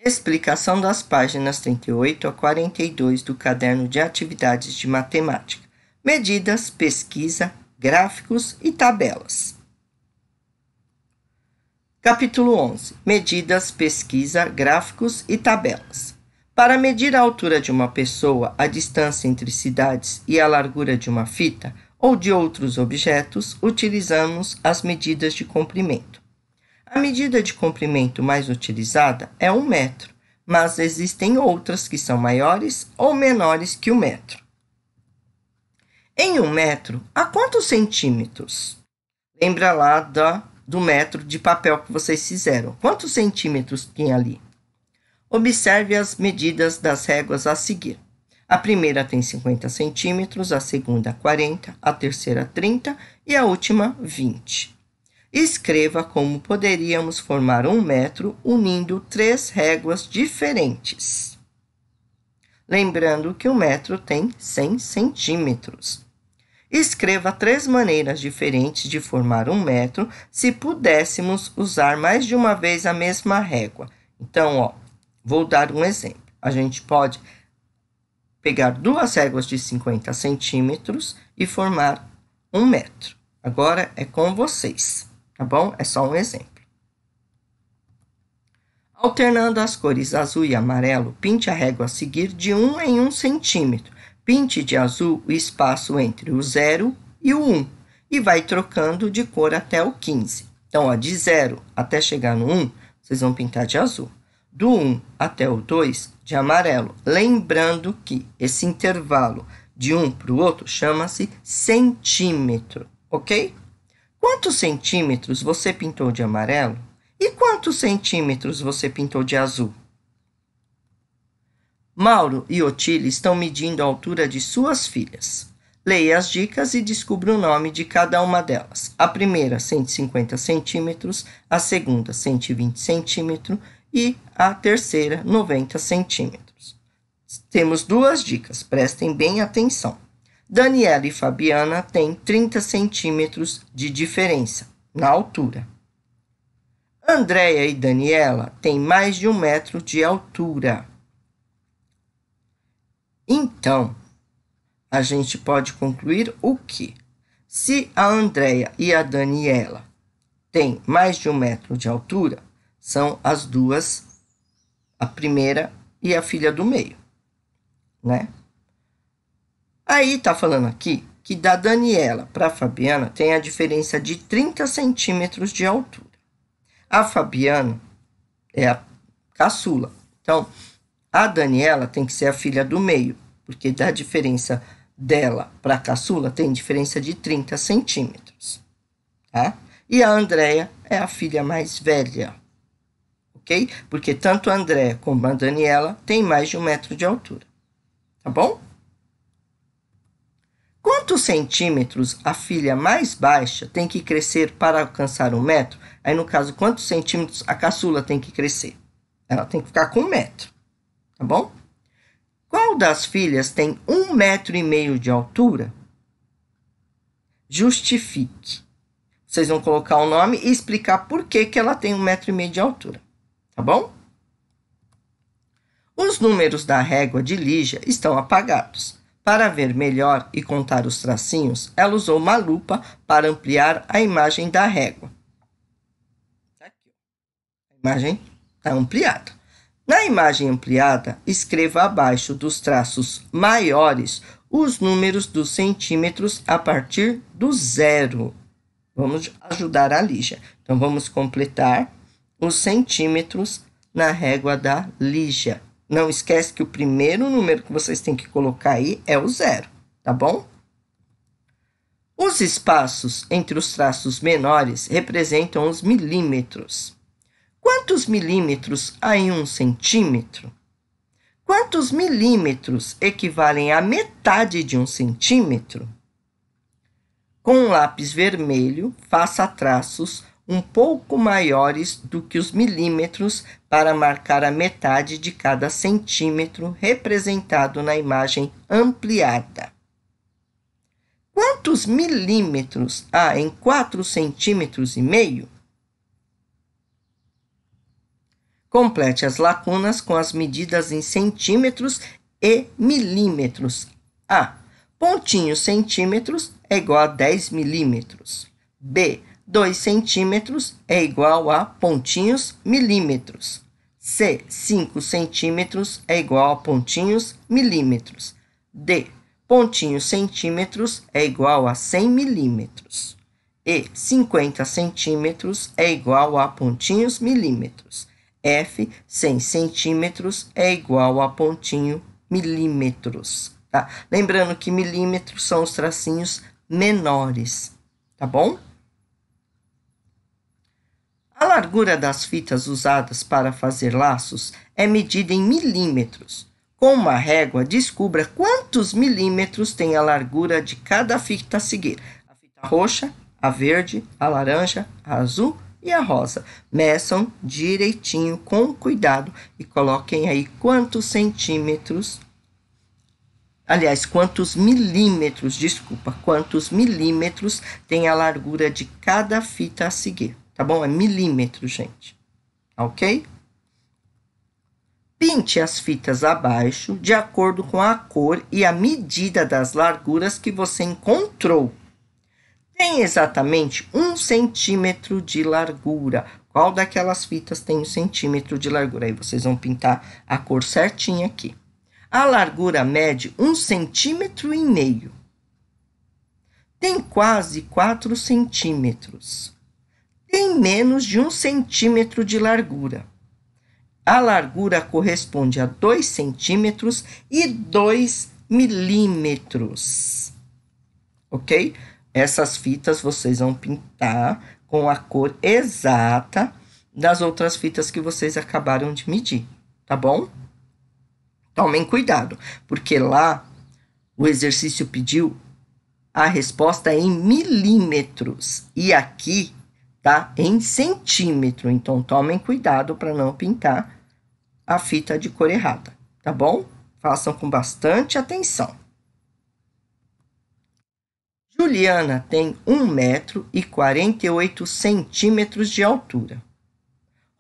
Explicação das páginas 38 a 42 do caderno de atividades de matemática. Medidas, pesquisa, gráficos e tabelas. Capítulo 11. Medidas, pesquisa, gráficos e tabelas. Para medir a altura de uma pessoa, a distância entre cidades e a largura de uma fita ou de outros objetos, utilizamos as medidas de comprimento. A medida de comprimento mais utilizada é 1 metro, mas existem outras que são maiores ou menores que o metro. Em 1 metro, há quantos centímetros? Lembra lá do metro de papel que vocês fizeram. Quantos centímetros tem ali? Observe as medidas das réguas a seguir. A primeira tem 50 centímetros, a segunda 40, a terceira 30 e a última 20. Escreva como poderíamos formar 1 metro unindo 3 réguas diferentes. Lembrando que o metro tem 100 centímetros. Escreva 3 maneiras diferentes de formar 1 metro se pudéssemos usar mais de uma vez a mesma régua. Então, vou dar um exemplo. A gente pode pegar 2 réguas de 50 centímetros e formar 1 metro. Agora é com vocês, tá bom? É só um exemplo. Alternando as cores azul e amarelo, pinte a régua a seguir de 1 em 1 centímetro. Pinte de azul o espaço entre o 0 e o 1 e vai trocando de cor até o 15. Então, de 0 até chegar no 1, vocês vão pintar de azul. Do 1 até o 2, de amarelo. Lembrando que esse intervalo de um para o outro chama-se centímetro, ok? Quantos centímetros você pintou de amarelo? E quantos centímetros você pintou de azul? Mauro e Otília estão medindo a altura de suas filhas. Leia as dicas e descubra o nome de cada uma delas. A primeira, 150 centímetros, a segunda, 120 centímetros e a terceira, 90 centímetros. Temos 2 dicas, prestem bem atenção. Daniela e Fabiana têm 30 centímetros de diferença na altura. Andréia e Daniela têm mais de 1 metro de altura. Então, a gente pode concluir o que? Se a Andréia e a Daniela têm mais de 1 metro de altura, são as duas, a primeira e a filha do meio, né? Aí tá falando aqui que da Daniela para a Fabiana tem a diferença de 30 centímetros de altura. A Fabiana é a caçula. Então, a Daniela tem que ser a filha do meio, porque da diferença dela para a caçula tem diferença de 30 centímetros, tá? E a Andréia é a filha mais velha, ok? Porque tanto a Andréia como a Daniela têm mais de 1 metro de altura, tá bom? Quantos centímetros a filha mais baixa tem que crescer para alcançar 1 metro? Aí, no caso, quantos centímetros a caçula tem que crescer? Ela tem que ficar com 1 metro, tá bom? Qual das filhas tem 1,5 metro de altura? Justifique. Vocês vão colocar o nome e explicar por que ela tem 1,5 metro de altura, tá bom? Os números da régua de Lígia estão apagados. Para ver melhor e contar os tracinhos, ela usou uma lupa para ampliar a imagem da régua. Aqui, a imagem está ampliada. Na imagem ampliada, escreva abaixo dos traços maiores os números dos centímetros a partir do 0. Vamos ajudar a Lígia. Então, vamos completar os centímetros na régua da Lígia. Não esquece que o primeiro número que vocês têm que colocar aí é o 0, tá bom? Os espaços entre os traços menores representam os milímetros. Quantos milímetros há em 1 centímetro? Quantos milímetros equivalem à metade de 1 centímetro? Com um lápis vermelho, faça traços um pouco maiores do que os milímetros para marcar a metade de cada centímetro representado na imagem ampliada. Quantos milímetros há em 4,5 centímetros? Complete as lacunas com as medidas em centímetros e milímetros. A. Pontinhos centímetros é igual a 10 milímetros. B. 2 centímetros é igual a pontinhos milímetros. C. 5 centímetros é igual a pontinhos milímetros. D. Pontinhos centímetros é igual a 100 milímetros. E. 50 centímetros é igual a pontinhos milímetros. F. 100 centímetros é igual a pontinho milímetros. Tá? Lembrando que milímetros são os tracinhos menores. Tá bom? A largura das fitas usadas para fazer laços é medida em milímetros. Com uma régua, descubra quantos milímetros tem a largura de cada fita a seguir. A fita roxa, a verde, a laranja, a azul e a rosa. Meçam direitinho, com cuidado, e coloquem aí quantos centímetros, aliás, quantos milímetros tem a largura de cada fita a seguir. Tá bom? É milímetro, gente. Ok? Pinte as fitas abaixo de acordo com a cor e a medida das larguras que você encontrou. Tem exatamente 1 centímetro de largura. Qual daquelas fitas tem 1 centímetro de largura? Aí vocês vão pintar a cor certinha aqui. A largura mede 1,5 centímetros. Tem quase 4 centímetros. Tem menos de 1 centímetro de largura. A largura corresponde a 2 centímetros e 2 milímetros. Ok? Essas fitas vocês vão pintar com a cor exata das outras fitas que vocês acabaram de medir, tá bom? Tomem cuidado, porque lá o exercício pediu a resposta em milímetros e aqui tá em centímetro. Então, tomem cuidado para não pintar a fita de cor errada, tá bom? Façam com bastante atenção. Juliana tem 1,48 metros de altura.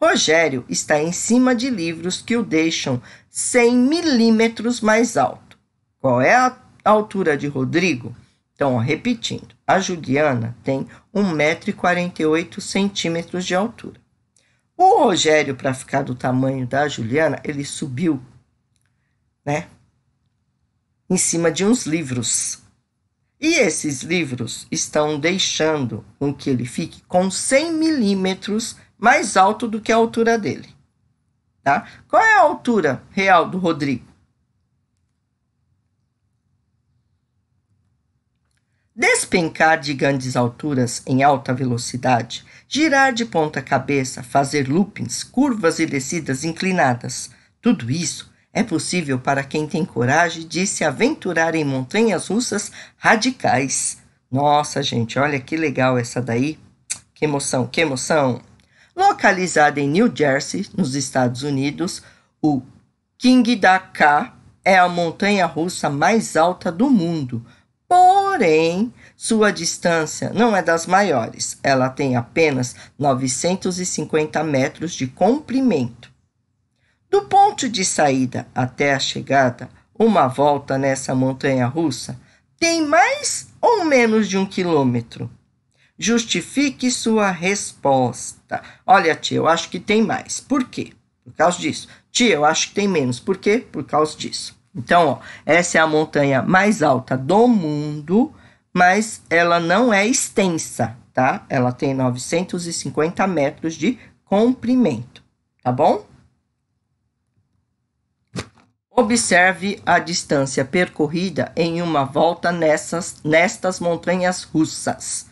Rogério está em cima de livros que o deixam 100 milímetros mais alto. Qual é a altura de Rodrigo? Então, repetindo, a Juliana tem 1,48 metros de altura. O Rogério, para ficar do tamanho da Juliana, ele subiu, né, em cima de uns livros. E esses livros estão deixando com que ele fique com 100 milímetros mais alto do que a altura dele. Tá? Qual é a altura real do Rodrigo? Despencar de grandes alturas em alta velocidade, girar de ponta cabeça, fazer loopings, curvas e descidas inclinadas. Tudo isso é possível para quem tem coragem de se aventurar em montanhas russas radicais. Nossa, gente, olha que legal essa daí. Que emoção, que emoção. Localizada em New Jersey, nos Estados Unidos, o King da Ka é a montanha russa mais alta do mundo. Porém, sua distância não é das maiores. Ela tem apenas 950 metros de comprimento. Do ponto de saída até a chegada, uma volta nessa montanha russa tem mais ou menos de 1 quilômetro. Justifique sua resposta. Olha, tia, eu acho que tem mais. Por quê? Por causa disso. Tia, eu acho que tem menos. Por quê? Por causa disso. Então, ó, essa é a montanha mais alta do mundo, mas ela não é extensa, tá? Ela tem 950 metros de comprimento, tá bom? Observe a distância percorrida em uma volta nestas montanhas russas.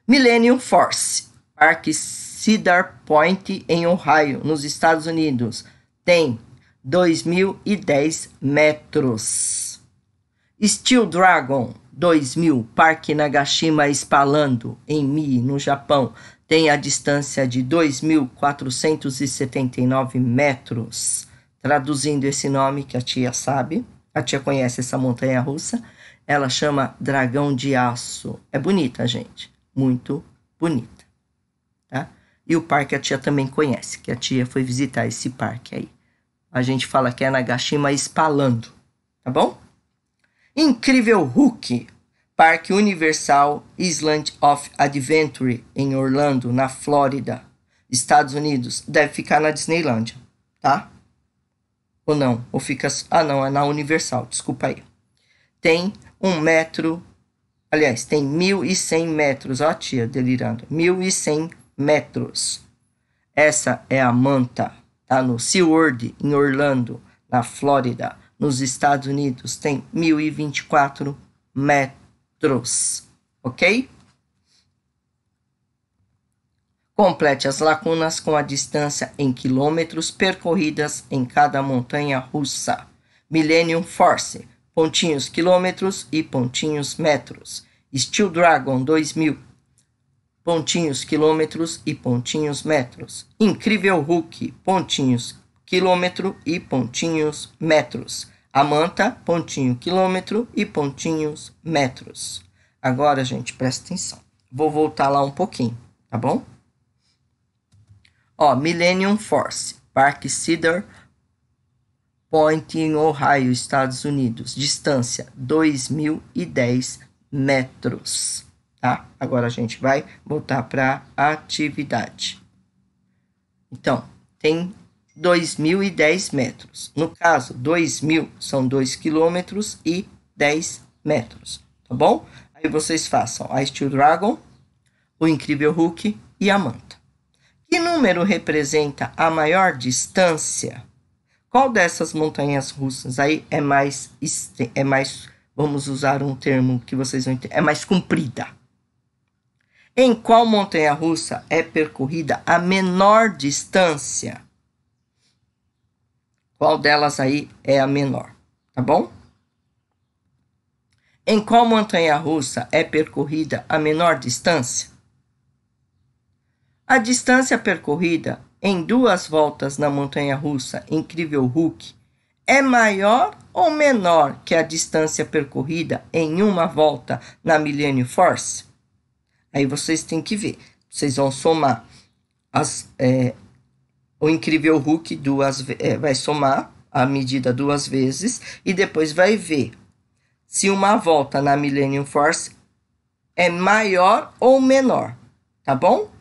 Millennium Force, Parque Cedar Point, em Ohio, nos Estados Unidos, tem 2.010 metros. Steel Dragon, 2.000, Parque Nagashima Spalando, em Mie, no Japão, tem a distância de 2.479 metros. Traduzindo esse nome que a tia sabe, a tia conhece essa montanha russa, ela chama Dragão de Aço. É bonita, gente, muito bonita, tá? E o parque a tia também conhece, que a tia foi visitar esse parque aí. A gente fala que é Nagashima Spalando, tá bom? Incrível Hulk, Parque Universal Island of Adventure, em Orlando, na Flórida, Estados Unidos. Deve ficar na Disneylândia, tá? Ou não? Ou fica... Ah, não, é na Universal, desculpa aí. Tem 1 metro... Aliás, tem 1.100 metros. Ó a tia delirando. 1.100 metros. Essa é a Manta. Tá no SeaWorld, em Orlando, na Flórida, nos Estados Unidos. Tem 1.024 metros. Ok? Complete as lacunas com a distância em quilômetros percorridas em cada montanha russa. Millennium Force, pontinhos quilômetros e pontinhos metros. Steel Dragon 2000, pontinhos quilômetros e pontinhos metros. Incrível Hulk, pontinhos quilômetro e pontinhos metros. A Manta, pontinho quilômetro e pontinhos metros. Agora, gente, presta atenção. Vou voltar lá um pouquinho, tá bom? Ó, Millennium Force, Parque Cedar Point em Ohio, Estados Unidos. Distância 2.010 metros. Tá? Agora a gente vai voltar para a atividade. Então, tem 2.010 metros. No caso, 2.000 são 2 quilômetros e 10 metros. Tá bom? Aí vocês façam a Steel Dragon, o Incrível Hulk e a Manta. Que número representa a maior distância? Qual dessas montanhas russas aí é mais, vamos usar um termo que vocês vão entender, é mais comprida? Em qual montanha russa é percorrida a menor distância? Qual delas aí é a menor? Tá bom? Em qual montanha russa é percorrida a menor distância? A distância percorrida em 2 voltas na montanha russa Incrível Hulk é maior ou menor que a distância percorrida em 1 volta na Millennium Force? Aí vocês têm que ver. Vocês vão somar o Incrível Hulk vai somar a medida 2 vezes e depois vai ver se 1 volta na Millennium Force é maior ou menor, tá bom?